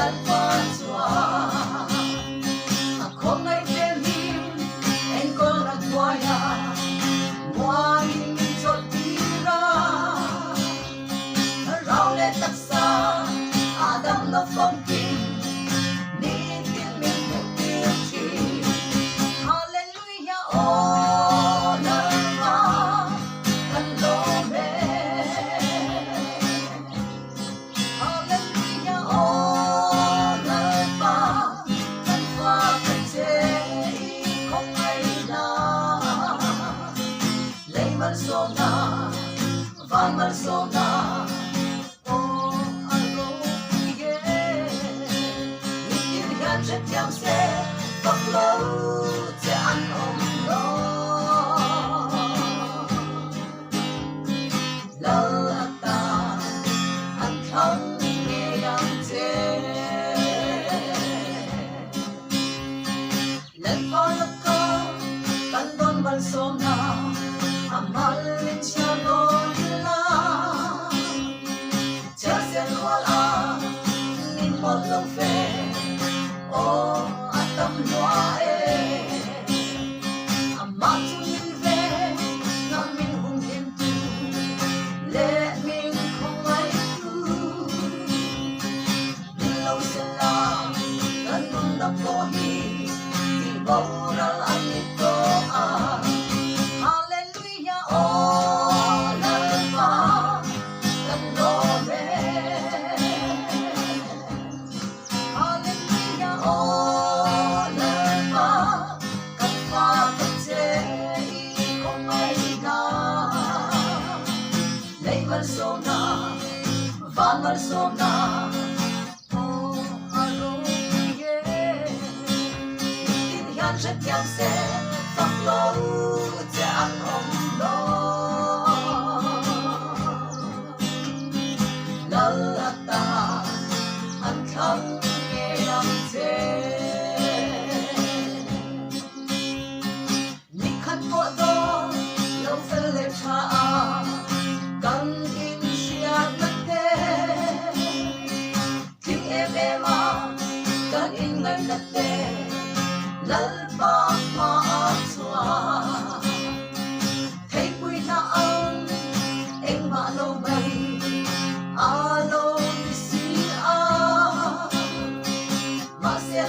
nagpaswa. Ako nga'y benim, en ko nagwaya, muangin sa tira. Raulet taksa, Adam na funky, nitin min mutilchi. Hallelujah, oh, nalma, kanlome. Hallelujah, oh, nalma, kanfakate, kong ay na. Lay malsona, van malsona, chất nhau sẽ vấp lâu sẽ ăn ôm đó lỡ ta ăn không nghe đang thế lên phố lớp có căn đôn bal sôm na amal lên cha đôn la cha sẽ nuôi a in một lòng phê oh, atam loa amat tulve na min hung hin tu le min không ai tu lâu sela kan nun na ko hi di baural anito a hallelujah oh lalpa kan love oh, nalma, kapapate, kong ay na. Lay malsona, van malsona, oh, aroye. Tinyan siya tiyang se, faklo, tiyang omlo. Lalata, ang kang nikhat mo to lâu phê lệ cha cần in siat nate kinh em cần in ngai nate lalpa ma aswa thấy quy na ang em ma lo bay alo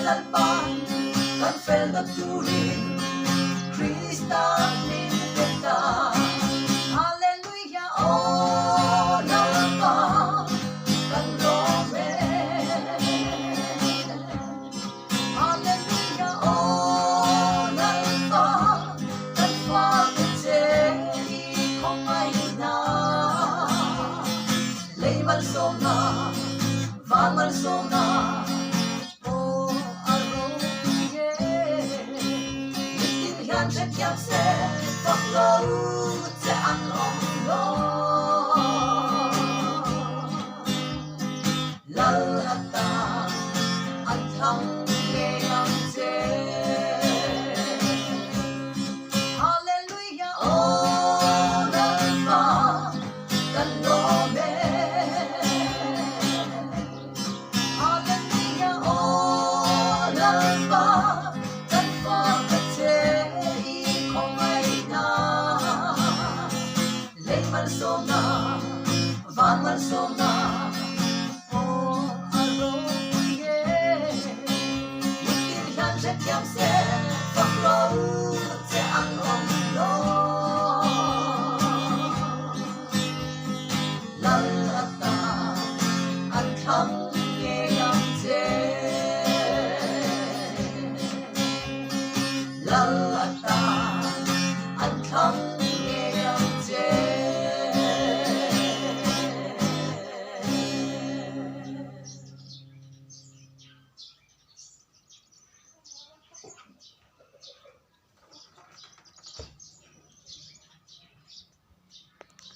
lalpan kan fel na turin Krista min beta hallelujah oh lalpa kan lome hallelujah oh lalpa kan fakate kong ay na lay malsona van malsona chất nhau sẽ vấp lâu